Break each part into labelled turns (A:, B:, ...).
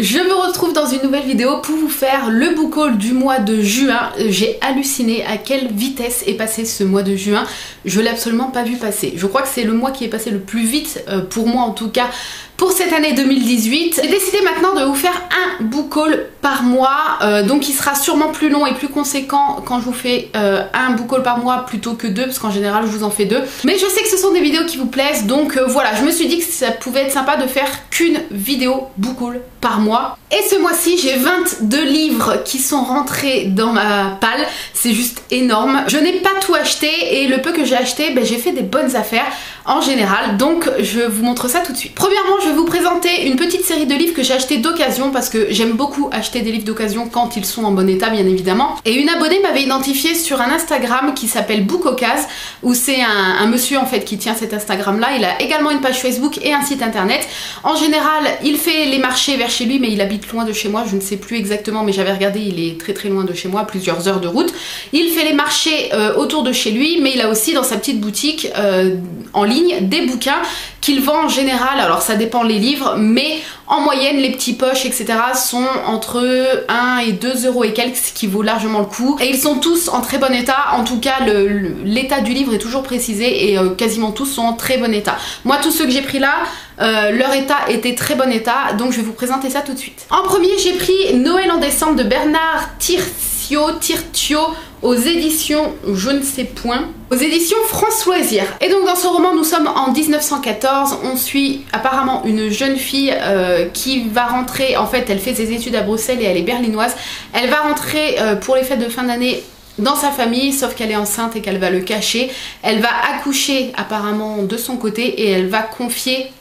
A: Je me retrouve dans une nouvelle vidéo pour vous faire le book haul du mois de juin. J'ai halluciné à quelle vitesse est passé ce mois de juin. Je l'ai absolument pas vu passer. Je crois que c'est le mois qui est passé le plus vite, pour moi en tout cas, pour cette année 2018. J'ai décidé maintenant de vous faire un book haul par mois, donc il sera sûrement plus long et plus conséquent quand je vous fais un book haul par mois plutôt que deux, parce qu'en général je vous en fais deux. Mais je sais que ce sont des vidéos qui vous plaisent, donc voilà, je me suis dit que ça pouvait être sympa de faire qu'une vidéo book haul par mois. Et ce mois-ci, j'ai 22 livres qui sont rentrés dans ma palle, c'est juste énorme. Je n'ai pas tout acheté et le peu que j'ai acheté, j'ai fait des bonnes affaires en général, donc je vous montre ça tout de suite. Premièrement, je vais vous présenter une petite série de livres que j'ai acheté d'occasion parce que j'aime beaucoup acheter des livres d'occasion quand ils sont en bon état, bien évidemment. Et une abonnée m'avait identifié sur un Instagram qui s'appelle Bookoccasion, où c'est un monsieur en fait qui tient cet Instagram là. Il a également une page Facebook et un site internet. En général, il fait les marchés vers chez lui, mais il habite loin de chez moi, je ne sais plus exactement, mais j'avais regardé, il est très loin de chez moi, plusieurs heures de route. Il fait les marchés autour de chez lui, mais il a aussi dans sa petite boutique en ligne des bouquins qu'il vend en général. Alors ça dépend les livres, mais en moyenne les petits poches etc sont entre 1 et 2 euros et quelques, ce qui vaut largement le coup, et ils sont tous en très bon état. En tout cas l'état du livre est toujours précisé et quasiment tous sont en très bon état. Moi tous ceux que j'ai pris là, leur état était très bon état, donc je vais vous présenter ça tout de suite. En premier, j'ai pris Noël en décembre de Bernard Tirtio aux éditions je ne sais point, aux éditions France Loisirs. Et donc dans ce roman, nous sommes en 1914, on suit apparemment une jeune fille qui va rentrer, en fait elle fait ses études à Bruxelles et elle est berlinoise, elle va rentrer pour les fêtes de fin d'année dans sa famille, sauf qu'elle est enceinte et qu'elle va le cacher. Elle va accoucher apparemment de son côté et elle va confier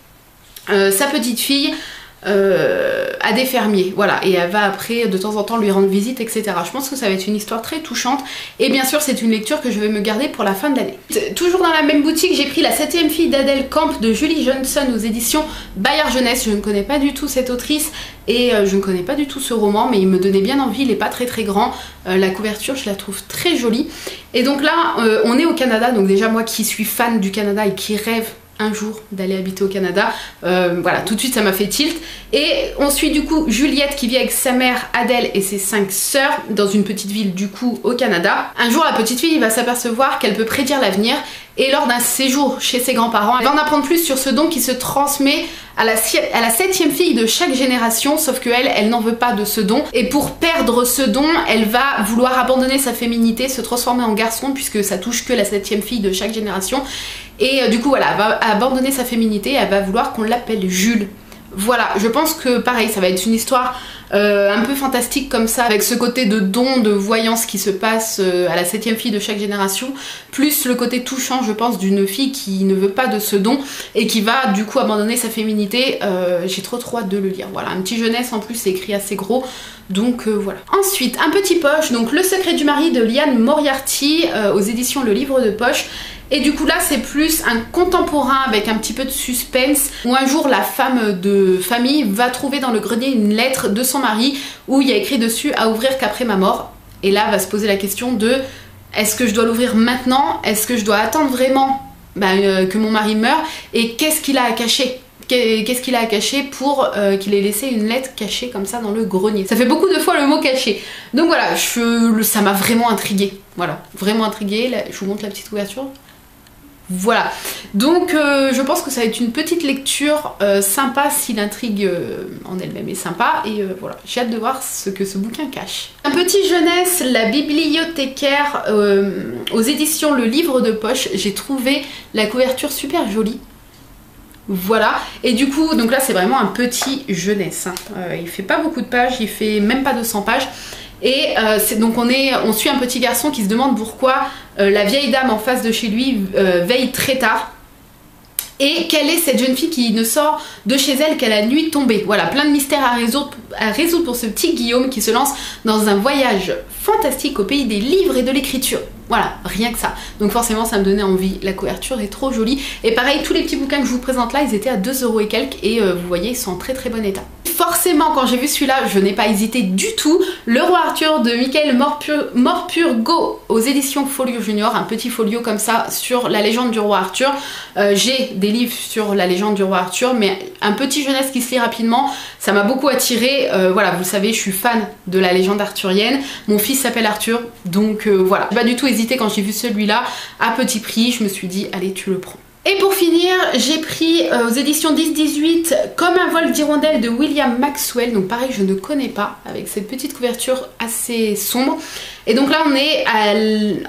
A: sa petite fille à des fermiers, voilà, et elle va après de temps en temps lui rendre visite, etc. Je pense que ça va être une histoire très touchante et bien sûr c'est une lecture que je vais me garder pour la fin de l'année. Toujours dans la même boutique, j'ai pris La 7e fille d'Adèle Camp de Julie Johnson aux éditions Bayard Jeunesse. Je ne connais pas du tout cette autrice et je ne connais pas du tout ce roman, mais il me donnait bien envie. Il n'est pas très grand, la couverture je la trouve très jolie. Et donc là on est au Canada, donc déjà moi qui suis fan du Canada et qui rêve un jour d'aller habiter au Canada, voilà, tout de suite ça m'a fait tilt. Et on suit du coup Juliette qui vit avec sa mère Adèle et ses 5 sœurs dans une petite ville du coup au Canada. Un jour la petite fille va s'apercevoir qu'elle peut prédire l'avenir, et lors d'un séjour chez ses grands-parents, elle va en apprendre plus sur ce don qui se transmet à la 7e fille de chaque génération, sauf que elle n'en veut pas de ce don, et pour perdre ce don, elle va vouloir abandonner sa féminité, se transformer en garçon, puisque ça touche que la 7e fille de chaque génération. Et du coup voilà, elle va abandonner sa féminité, elle va vouloir qu'on l'appelle Jules. Voilà, je pense que pareil, ça va être une histoire un peu fantastique comme ça, avec ce côté de don, de voyance qui se passe à la 7e fille de chaque génération, plus le côté touchant je pense d'une fille qui ne veut pas de ce don et qui va du coup abandonner sa féminité. J'ai trop hâte de le lire. Voilà, un petit jeunesse en plus, c'est écrit assez gros, donc voilà. Ensuite, un petit poche, donc Le secret du mari de Liane Moriarty aux éditions Le Livre de Poche. Et du coup là c'est plus un contemporain avec un petit peu de suspense, où un jour la femme de famille va trouver dans le grenier une lettre de son mari où il y a écrit dessus à ouvrir qu'après ma mort. Et là va se poser la question de est-ce que je dois l'ouvrir maintenant, est-ce que je dois attendre vraiment que mon mari meure, et qu'est-ce qu'il a à cacher, qu'est-ce qu'il a à cacher pour qu'il ait laissé une lettre cachée comme ça dans le grenier. Ça fait beaucoup de fois le mot caché. Donc voilà, ça m'a vraiment intriguée. Voilà, vraiment intriguée. Là, je vous montre la petite ouverture. Voilà, donc je pense que ça va être une petite lecture sympa si l'intrigue en elle-même est sympa, et voilà, j'ai hâte de voir ce que ce bouquin cache. Un petit jeunesse, La bibliothécaire aux éditions Le Livre de Poche. J'ai trouvé la couverture super jolie. Voilà, et du coup, donc là c'est vraiment un petit jeunesse, hein. Il fait pas beaucoup de pages, il fait même pas 200 pages. Et donc on suit un petit garçon qui se demande pourquoi la vieille dame en face de chez lui veille très tard. Et quelle est cette jeune fille qui ne sort de chez elle qu'à la nuit tombée. Voilà, plein de mystères à résoudre pour ce petit Guillaume qui se lance dans un voyage fantastique au pays des livres et de l'écriture. Voilà, rien que ça. Donc forcément ça me donnait envie, la couverture est trop jolie. Et pareil, tous les petits bouquins que je vous présente là, ils étaient à 2 euros et quelques, et vous voyez, ils sont en très bon état. forcément quand j'ai vu celui-là, je n'ai pas hésité du tout. Le Roi Arthur de Michael Morpurgo aux éditions Folio Junior, un petit folio comme ça sur la légende du Roi Arthur. J'ai des livres sur la légende du Roi Arthur, mais un petit jeunesse qui se lit rapidement, ça m'a beaucoup attiré. Voilà, vous le savez, je suis fan de la légende arthurienne. Mon fils s'appelle Arthur, donc voilà. J'ai pas du tout hésité quand j'ai vu celui-là à petit prix, je me suis dit allez, tu le prends. Et pour finir, j'ai pris aux éditions 10-18 Comme un vol d'hirondelle de William Maxwell. Donc pareil, je ne connais pas, avec cette petite couverture assez sombre. Et donc là on est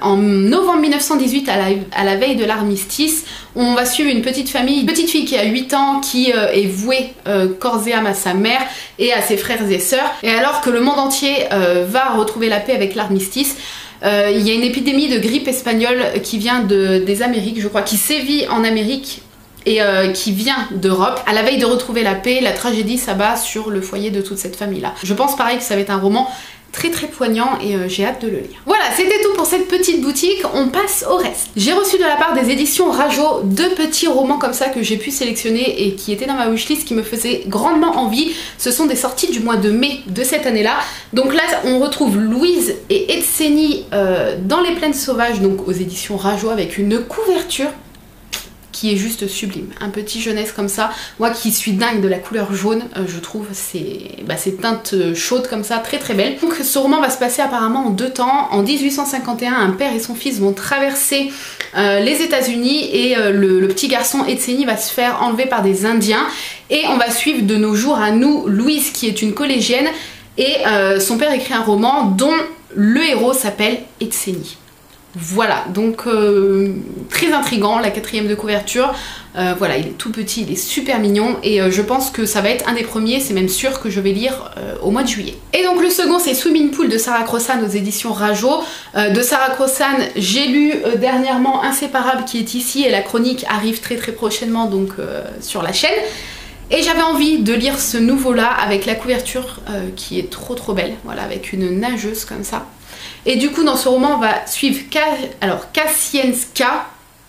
A: en novembre 1918 à la veille de l'armistice. On va suivre une petite famille, une petite fille qui a 8 ans qui est vouée corps et âme à sa mère et à ses frères et sœurs. Et alors que le monde entier va retrouver la paix avec l'armistice, il y a une épidémie de grippe espagnole qui vient des Amériques, je crois, qui sévit en Amérique et qui vient d'Europe. À la veille de retrouver la paix, la tragédie s'abat sur le foyer de toute cette famille-là. Je pense pareil que ça va être un roman très très poignant et j'ai hâte de le lire. Voilà, c'était tout pour cette petite boutique, on passe au reste. J'ai reçu de la part des éditions Rajo 2 petits romans comme ça que j'ai pu sélectionner et qui étaient dans ma wishlist, qui me faisaient grandement envie. Ce sont des sorties du mois de mai de cette année-là. Donc là, on retrouve Louise et Etseni dans les plaines sauvages, donc aux éditions Rajo, avec une couverture qui est juste sublime. Un petit jeunesse comme ça, moi qui suis dingue de la couleur jaune, je trouve ces teintes chaudes comme ça, très très belles. Donc ce roman va se passer apparemment en 2 temps. En 1851, un père et son fils vont traverser les États-Unis et le petit garçon Etseni va se faire enlever par des Indiens. Et on va suivre de nos jours à nous Louise qui est une collégienne et son père écrit un roman dont le héros s'appelle Etseni. Voilà, donc très intriguant, la 4e de couverture. Voilà, il est tout petit, il est super mignon et je pense que ça va être un des premiers, c'est même sûr que je vais lire au mois de juillet. Et donc le second, c'est Swimming Pool de Sarah Crossan aux éditions Rajo. De Sarah Crossan, j'ai lu dernièrement Inséparable qui est ici et la chronique arrive très très prochainement donc sur la chaîne. Et j'avais envie de lire ce nouveau-là avec la couverture qui est trop trop belle, voilà, avec une nageuse comme ça. Et du coup dans ce roman on va suivre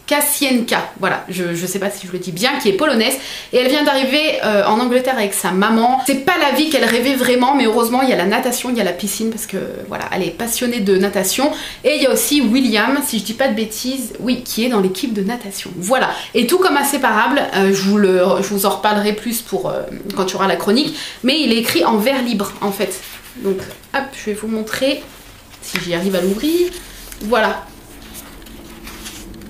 A: Kasienka, voilà, je sais pas si je le dis bien, qui est polonaise et elle vient d'arriver en Angleterre avec sa maman. C'est pas la vie qu'elle rêvait vraiment, mais heureusement il y a la natation, il y a la piscine parce que voilà, elle est passionnée de natation. Et il y a aussi William, si je dis pas de bêtises, oui, qui est dans l'équipe de natation. Voilà, et tout comme Inséparable, je vous en reparlerai plus pour quand tu auras la chronique, mais il est écrit en vers libre en fait. Donc hop, je vais vous montrer si j'y arrive à l'ouvrir. Voilà.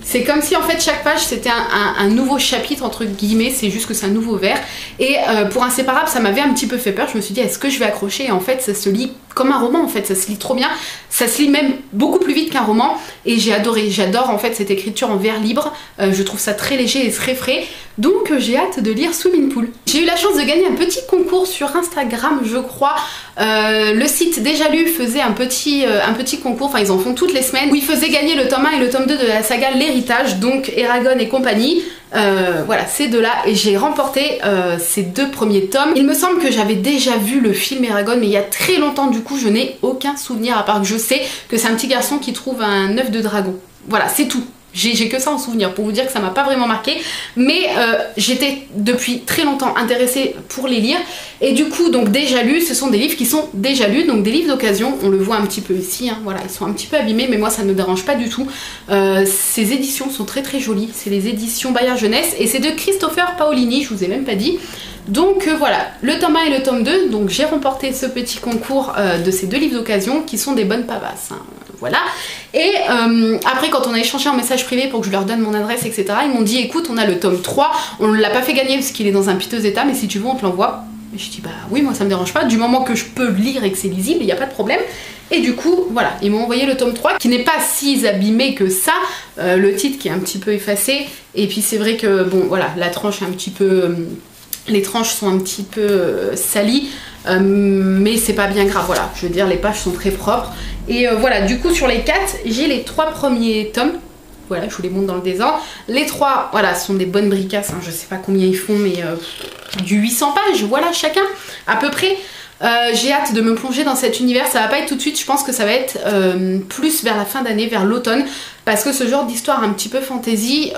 A: C'est comme si en fait chaque page c'était un nouveau chapitre entre guillemets, c'est juste que c'est un nouveau vers. Et pour Inséparable ça m'avait un petit peu fait peur, je me suis dit est-ce que je vais accrocher, et en fait ça se lit comme un roman en fait, ça se lit trop bien, ça se lit même beaucoup plus vite qu'un roman et j'ai adoré, j'adore en fait cette écriture en vers libre, je trouve ça très léger et très frais, donc j'ai hâte de lire Swimming Pool. J'ai eu la chance de gagner un petit concours sur Instagram je crois, le site Déjà Lu faisait un petit concours, enfin ils en font toutes les semaines, où ils faisaient gagner le tome 1 et le tome 2 de la saga L'Héritage, donc Eragon et compagnie. Voilà, ces deux-là, et j'ai remporté ces 2 premiers tomes. Il me semble que j'avais déjà vu le film Eragon, mais il y a très longtemps, du coup je n'ai aucun souvenir, à part que je sais que c'est un petit garçon qui trouve un œuf de dragon. Voilà, c'est tout. J'ai que ça en souvenir pour vous dire que ça m'a pas vraiment marqué, mais j'étais depuis très longtemps intéressée pour les lire et du coup donc déjà lus, ce sont des livres qui sont déjà lus, donc des livres d'occasion, on le voit un petit peu ici, hein, voilà, ils sont un petit peu abîmés mais moi ça ne me dérange pas du tout. Ces éditions sont très très jolies, c'est les éditions Bayard Jeunesse et c'est de Christopher Paolini, je vous ai même pas dit. Donc voilà, le tome 1 et le tome 2, donc j'ai remporté ce petit concours de ces 2 livres d'occasion qui sont des bonnes pavasses, hein, voilà. Et après quand on a échangé en message privé pour que je leur donne mon adresse etc, ils m'ont dit écoute on a le tome 3, on ne l'a pas fait gagner parce qu'il est dans un piteux état mais si tu veux on te l'envoie. Et je dis bah oui moi ça me dérange pas, du moment que je peux lire et que c'est lisible, il n'y a pas de problème. Et du coup voilà, ils m'ont envoyé le tome 3 qui n'est pas si abîmé que ça, le titre qui est un petit peu effacé et puis c'est vrai que bon voilà, la tranche est un petit peu... les tranches sont un petit peu salies, mais c'est pas bien grave, voilà, je veux dire les pages sont très propres. Et voilà, du coup sur les 4, j'ai les 3 premiers tomes, voilà, je vous les montre dans le désordre. Les 3, voilà, sont des bonnes bricasses, hein, je sais pas combien ils font, mais du 800 pages, voilà, chacun, à peu près. J'ai hâte de me plonger dans cet univers, ça va pas être tout de suite, je pense que ça va être plus vers la fin d'année, vers l'automne. parce que ce genre d'histoire un petit peu fantasy,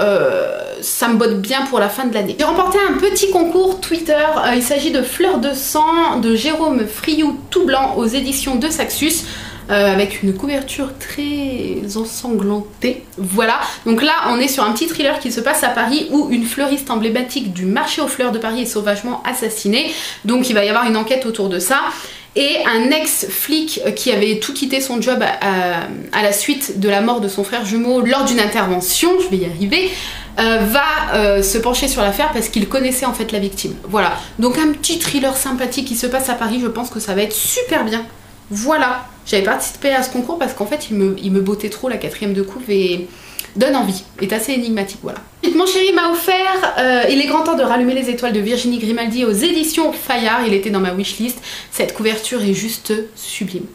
A: ça me botte bien pour la fin de l'année. J'ai remporté un petit concours Twitter, il s'agit de Fleur de sang de Jérôme Friou tout blanc aux éditions de Saxus. Avec une couverture très ensanglantée. Voilà, donc là on est sur un petit thriller qui se passe à Paris où une fleuriste emblématique du marché aux fleurs de Paris est sauvagement assassinée. Donc il va y avoir une enquête autour de ça. Et un ex-flic qui avait tout quitté son job à la suite de la mort de son frère jumeau lors d'une intervention, je vais y arriver, va se pencher sur l'affaire parce qu'il connaissait en fait la victime. Voilà, donc un petit thriller sympathique qui se passe à Paris, je pense que ça va être super bien. Voilà, j'avais participé à ce concours parce qu'en fait il me bottait trop, la 4ème de couve, et donne envie, est assez énigmatique, voilà. Mon chéri m'a offert Il est grand temps de rallumer les étoiles de Virginie Grimaldi aux éditions Fayard, il était dans ma wishlist, cette couverture est juste sublime.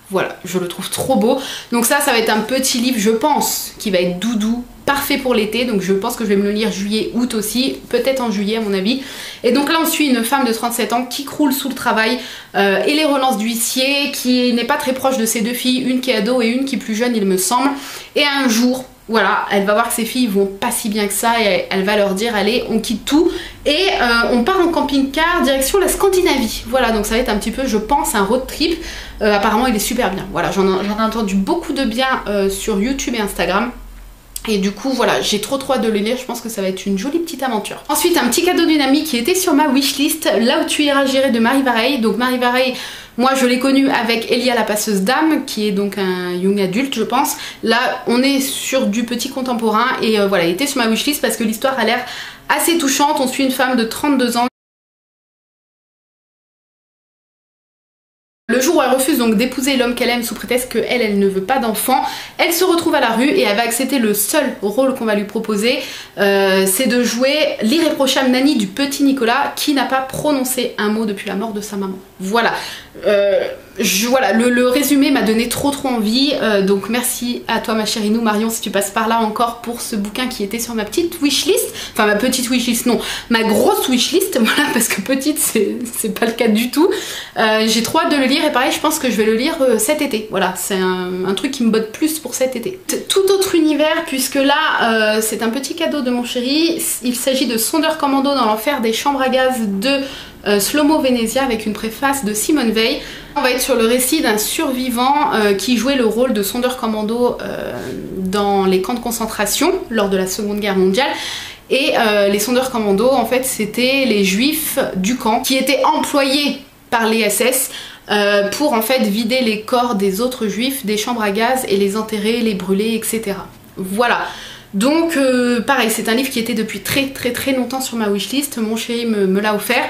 A: Voilà, je le trouve trop beau. Donc ça va être un petit livre, je pense, qui va être doudou, parfait pour l'été. Donc je pense que je vais me le lire juillet, août aussi, peut-être en juillet à mon avis. Et donc là on suit une femme de 37 ans qui croule sous le travail et les relances d'huissier, qui n'est pas très proche de ses deux filles, une qui est ado et une qui est plus jeune il me semble. Et un jour, voilà, elle va voir que ses filles vont pas si bien que ça et elle va leur dire allez on quitte tout et on part en camping-car direction la Scandinavie. Voilà, donc ça va être un petit peu je pense un road trip. Apparemment il est super bien, voilà, j'en ai entendu beaucoup de bien sur YouTube et Instagram. Et du coup voilà, j'ai trop hâte de le lire, je pense que ça va être une jolie petite aventure. Ensuite un petit cadeau d'une amie qui était sur ma wishlist, Là où tu iras j'irai de Marie Vareille. Donc Marie Vareille, moi je l'ai connue avec Elia la passeuse d'âme, qui est donc un young adulte je pense. Là on est sur du petit contemporain et voilà, il était sur ma wishlist parce que l'histoire a l'air assez touchante. On suit une femme de 32 ans. Le jour où elle refuse donc d'épouser l'homme qu'elle aime sous prétexte qu'elle ne veut pas d'enfant, elle se retrouve à la rue et elle va accepter le seul rôle qu'on va lui proposer, c'est de jouer l'irréprochable nanny du petit Nicolas qui n'a pas prononcé un mot depuis la mort de sa maman. Voilà, voilà, le résumé m'a donné trop envie, donc merci à toi ma chérie nous Marion si tu passes par là encore pour ce bouquin qui était sur ma petite wishlist, enfin ma petite wishlist non, ma grosse wishlist, voilà, parce que petite c'est pas le cas du tout. J'ai trop hâte de le lire et pareil je pense que je vais le lire cet été, voilà, c'est un truc qui me botte plus pour cet été. Tout autre univers puisque là c'est un petit cadeau de mon chéri, il s'agit de Sondeur Commando dans l'enfer des chambres à gaz de Slomo Venezia avec une préface de Simone Veil. On va être sur le récit d'un survivant qui jouait le rôle de sondeur commando dans les camps de concentration lors de la Seconde Guerre mondiale. Et les sondeurs commando en fait c'était les juifs du camp qui étaient employés par les SS pour en fait vider les corps des autres juifs des chambres à gaz et les enterrer, les brûler, etc. Voilà. Donc pareil, c'est un livre qui était depuis très longtemps sur ma wishlist, mon chéri me l'a offert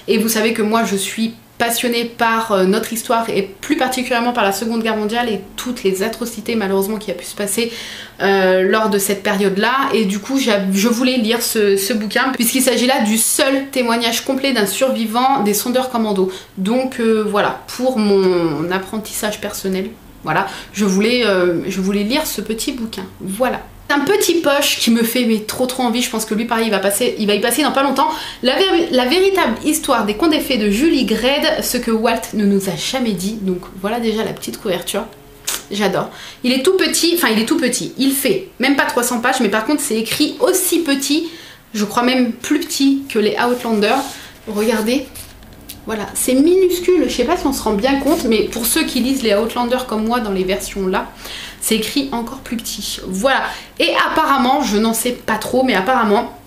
A: et vous savez que moi je suis passionnée par notre histoire et plus particulièrement par la Seconde Guerre mondiale et toutes les atrocités malheureusement qui a pu se passer lors de cette période là, et du coup je voulais lire ce bouquin puisqu'il s'agit là du seul témoignage complet d'un survivant des sondeurs commando. Donc voilà, pour mon apprentissage personnel, voilà, je voulais lire ce petit bouquin, voilà. Un petit poche qui me fait mais trop envie, je pense que lui pareil il va y passer dans pas longtemps, la véritable histoire des contes des fées de Julie Grede, ce que Walt ne nous a jamais dit. Donc voilà déjà la petite couverture, j'adore. Il est tout petit, enfin il est tout petit, il fait même pas 300 pages mais par contre c'est écrit aussi petit, je crois même plus petit que les Outlander, regardez. Voilà, c'est minuscule, je sais pas si on se rend bien compte, mais pour ceux qui lisent les Outlander comme moi dans les versions là, c'est écrit encore plus petit. Voilà, et apparemment, je n'en sais pas trop, mais apparemment,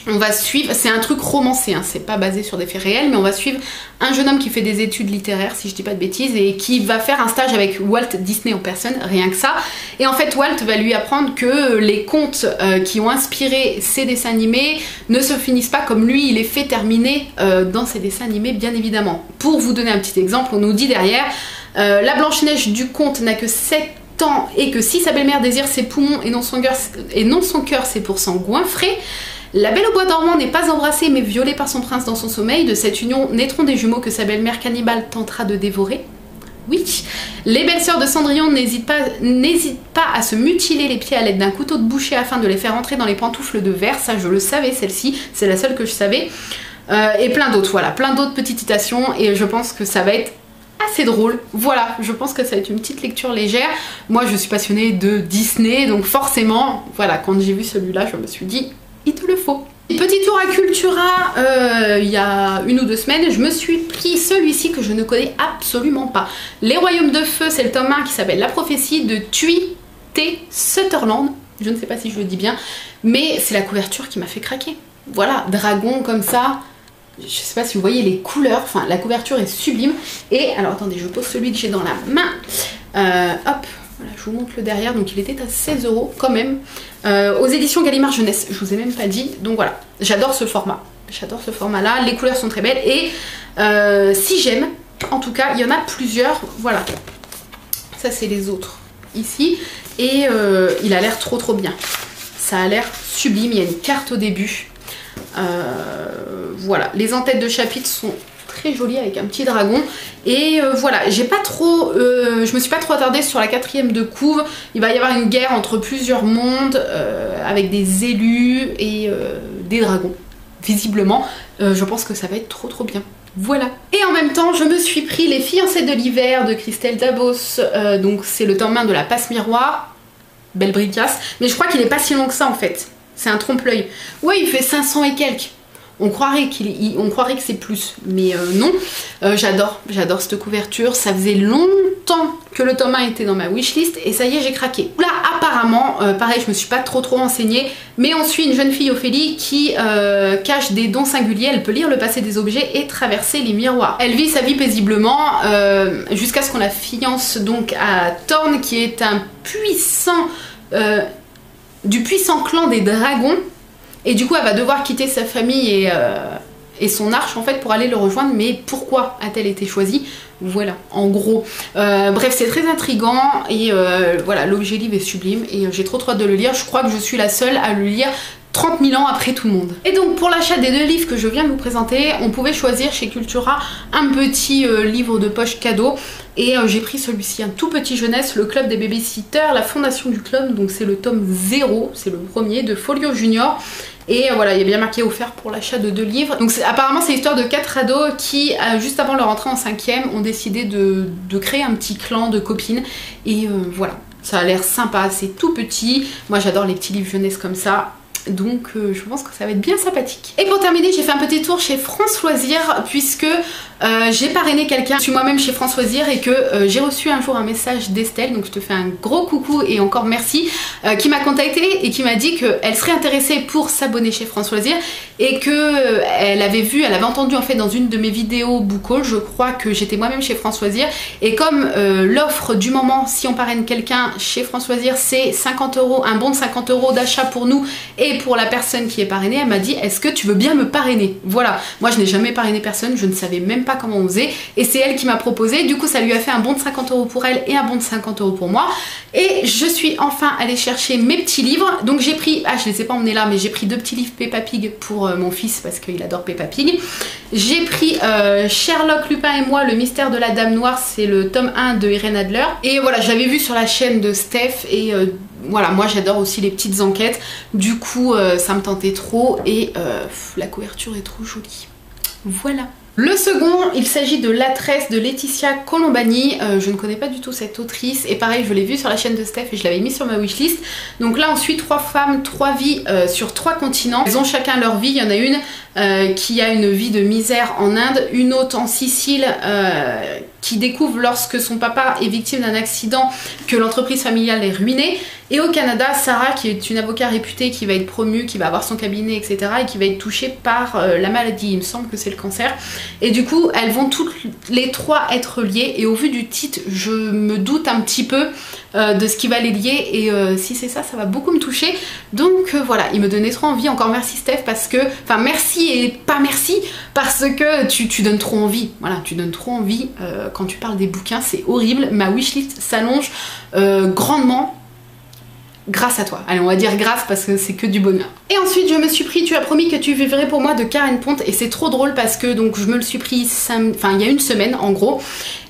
A: on va suivre, c'est un truc romancé, hein, c'est pas basé sur des faits réels, mais on va suivre un jeune homme qui fait des études littéraires, si je dis pas de bêtises, et qui va faire un stage avec Walt Disney en personne, rien que ça. Et en fait, Walt va lui apprendre que les contes qui ont inspiré ses dessins animés ne se finissent pas comme lui, il les fait terminer dans ses dessins animés, bien évidemment. Pour vous donner un petit exemple, on nous dit derrière, la Blanche-Neige du conte n'a que 7 ans et que si sa belle-mère désire ses poumons et non son cœur, c'est pour s'en goinfrer. La Belle au bois dormant n'est pas embrassée mais violée par son prince dans son sommeil. De cette union naîtront des jumeaux que sa belle-mère cannibale tentera de dévorer. Oui. Les belles sœurs de Cendrillon n'hésitent pas à se mutiler les pieds à l'aide d'un couteau de boucher afin de les faire entrer dans les pantoufles de verre. Ça je le savais, celle-ci, c'est la seule que je savais. Et plein d'autres, voilà, plein d'autres petites citations et je pense que ça va être assez drôle. Voilà, je pense que ça va être une petite lecture légère. Moi je suis passionnée de Disney, donc forcément, voilà, quand j'ai vu celui-là, je me suis dit, il te le faut. Petit tour à Cultura, il y a 1 ou 2 semaines, je me suis pris celui-ci que je ne connais absolument pas. Les Royaumes de Feu, c'est le tome 1 qui s'appelle La Prophétie de Tui T. Sutherland. Je ne sais pas si je le dis bien, mais c'est la couverture qui m'a fait craquer. Voilà, dragon comme ça. Je sais pas si vous voyez les couleurs, enfin la couverture est sublime. Et alors attendez, je pose celui que j'ai dans la main. Hop, voilà, je vous montre le derrière. Donc il était à 16 € quand même. Aux éditions Gallimard Jeunesse, je vous ai même pas dit. Donc voilà, j'adore ce format. J'adore ce format là, les couleurs sont très belles. Et si j'aime, en tout cas, il y en a plusieurs. Voilà, ça c'est les autres ici. Et il a l'air trop bien. Ça a l'air sublime, il y a une carte au début. Voilà, les en-têtes de chapitres sont très jolies avec un petit dragon. Et voilà, j'ai pas trop, je me suis pas trop attardée sur la 4e de couve. Il va y avoir une guerre entre plusieurs mondes avec des élus et des dragons. Visiblement, je pense que ça va être trop bien. Voilà. Et en même temps, je me suis pris Les Fiancées de l'hiver de Christelle Dabos. Donc c'est le tome 1 de la Passe Miroir. Belle bricasse. Mais je crois qu'il est pas si long que ça en fait. C'est un trompe-l'œil. Ouais, il fait 500 et quelques. On croirait que c'est plus, mais non. J'adore cette couverture. Ça faisait longtemps que le tome 1 était dans ma wishlist et ça y est, j'ai craqué. Là, apparemment, pareil, je me suis pas trop renseignée, mais on suit une jeune fille, Ophélie, qui cache des dons singuliers. Elle peut lire le passé des objets et traverser les miroirs. Elle vit sa vie paisiblement jusqu'à ce qu'on la fiance donc à Thorn, qui est un puissant du puissant clan des dragons. Et du coup, elle va devoir quitter sa famille et son arche en fait pour aller le rejoindre. Mais pourquoi a-t-elle été choisie? Voilà, en gros. Bref, c'est très intriguant et voilà, l'objet livre est sublime et j'ai trop hâte de le lire. Je crois que je suis la seule à le lire 30 000 ans après tout le monde. Et donc pour l'achat des 2 livres que je viens de vous présenter, on pouvait choisir chez Cultura un petit livre de poche cadeau. Et j'ai pris celui-ci, un tout petit jeunesse, le club des babysitters, la fondation du club, donc c'est le tome 0, c'est le premier de Folio Junior. Et voilà, il y a bien marqué offert pour l'achat de 2 livres. Donc apparemment c'est l'histoire de 4 ados qui, juste avant leur entrée en 5e, ont décidé de créer un petit clan de copines. Et voilà, ça a l'air sympa, c'est tout petit. Moi j'adore les petits livres jeunesse comme ça. Donc je pense que ça va être bien sympathique. Et pour terminer, j'ai fait un petit tour chez France Loisirs puisque j'ai parrainé quelqu'un. Je suis moi-même chez France Loisirs et que j'ai reçu un jour un message d'Estelle, donc je te fais un gros coucou et encore merci, qui m'a contactée et qui m'a dit qu'elle serait intéressée pour s'abonner chez France Loisirs et que elle avait entendu en fait dans une de mes vidéos book haul, je crois que j'étais moi-même chez France Loisirs, et comme l'offre du moment si on parraine quelqu'un chez France Loisirs c'est 50 €, un bon de 50 € d'achat pour nous et pour la personne qui est parrainée, elle m'a dit est-ce que tu veux bien me parrainer? Voilà, moi je n'ai jamais parrainé personne, je ne savais même pas comment on faisait et c'est elle qui m'a proposé, du coup ça lui a fait un bon de 50 € pour elle et un bon de 50 € pour moi et je suis enfin allée chercher mes petits livres. Donc j'ai pris, je les ai pas emmenés là, mais j'ai pris 2 petits livres Peppa Pig pour mon fils parce qu'il adore Peppa Pig. J'ai pris Sherlock, Lupin et moi, le mystère de la Dame Noire, c'est le tome 1 de Irène Adler et voilà, je l'avais vu sur la chaîne de Steph et voilà, moi j'adore aussi les petites enquêtes, du coup ça me tentait trop et la couverture est trop jolie. Voilà. Le second, il s'agit de La Tresse de Laetitia Colombani. Je ne connais pas du tout cette autrice et pareil, je l'ai vue sur la chaîne de Steph et je l'avais mis sur ma wishlist. Donc là on suit 3 femmes, 3 vies sur 3 continents. Elles ont chacun leur vie. Il y en a une qui a une vie de misère en Inde, une autre en Sicile qui découvre lorsque son papa est victime d'un accident que l'entreprise familiale est ruinée. Et au Canada, Sarah qui est une avocate réputée qui va être promue, qui va avoir son cabinet, etc. et qui va être touchée par la maladie, il me semble que c'est le cancer. Et du coup, elles vont toutes les 3 être liées et au vu du titre, je me doute un petit peu de ce qui va les lier et si c'est ça, ça va beaucoup me toucher. Donc voilà, il me donnait trop envie. Encore merci Steph parce que, enfin merci et pas merci parce que tu donnes trop envie. Voilà, tu donnes trop envie quand tu parles des bouquins, c'est horrible. Ma wishlist s'allonge grandement. Grâce à toi. Allez, on va dire grâce parce que c'est que du bonheur. Et ensuite, je me suis pris Tu as promis que tu vivrais pour moi de Karen Ponte et c'est trop drôle parce que donc je me le suis pris il y a une semaine en gros.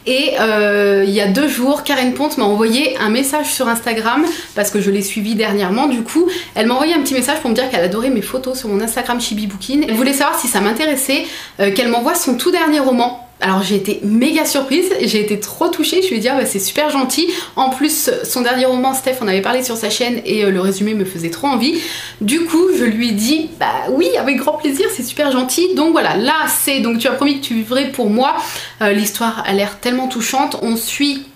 A: Et il y a 2 jours, Karen Ponte m'a envoyé un message sur Instagram parce que je l'ai suivi dernièrement. Du coup, elle m'a envoyé un petit message pour me dire qu'elle adorait mes photos sur mon Instagram Chibi Booking. Elle voulait savoir si ça m'intéressait qu'elle m'envoie son tout dernier roman. Alors j'ai été méga surprise, j'ai été trop touchée, je lui ai dit ah bah c'est super gentil. En plus son dernier roman, Steph en avait parlé sur sa chaîne et le résumé me faisait trop envie. Du coup je lui ai dit bah oui avec grand plaisir, c'est super gentil. Donc voilà, là c'est donc tu as promis que tu vivrais pour moi. L'histoire a l'air tellement touchante, on suit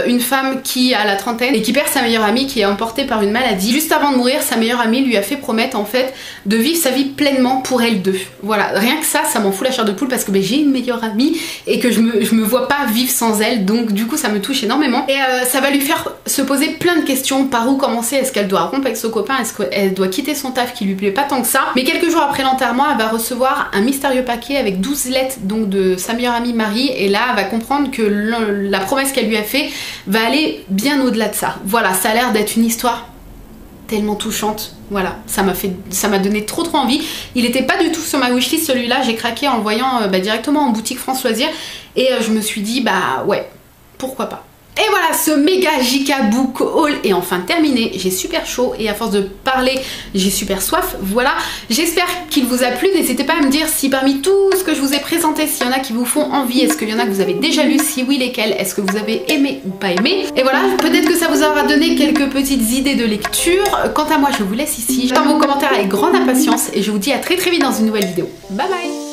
A: une femme qui a la trentaine et qui perd sa meilleure amie, qui est emportée par une maladie. Juste avant de mourir, sa meilleure amie lui a fait promettre en fait de vivre sa vie pleinement pour elle deux. Voilà, rien que ça m'en fout la chair de poule parce que j'ai une meilleure amie et que je me vois pas vivre sans elle, donc du coup ça me touche énormément. Et ça va lui faire se poser plein de questions, par où commencer, est-ce qu'elle doit rompre avec son copain, est-ce qu'elle doit quitter son taf qui lui plaît pas tant que ça. Mais quelques jours après l'enterrement, elle va recevoir un mystérieux paquet avec 12 lettres donc de sa meilleure amie Marie, et là elle va comprendre que la promesse qu'elle lui a fait va aller bien au-delà de ça. Voilà, ça a l'air d'être une histoire tellement touchante. Voilà, ça m'a donné trop envie. Il était pas du tout sur ma wishlist celui-là, j'ai craqué en le voyant directement en boutique France Loisirs et je me suis dit bah ouais, pourquoi pas. Et voilà, ce méga JK Book Haul est enfin terminé. J'ai super chaud et à force de parler, j'ai super soif. Voilà, j'espère qu'il vous a plu. N'hésitez pas à me dire si parmi tout ce que je vous ai présenté, s'il y en a qui vous font envie, est-ce qu'il y en a que vous avez déjà lu, si oui lesquels, est-ce que vous avez aimé ou pas aimé. Et voilà, peut-être que ça vous aura donné quelques petites idées de lecture. Quant à moi, je vous laisse ici. J'attends vos commentaires avec grande impatience et je vous dis à très vite dans une nouvelle vidéo. Bye bye.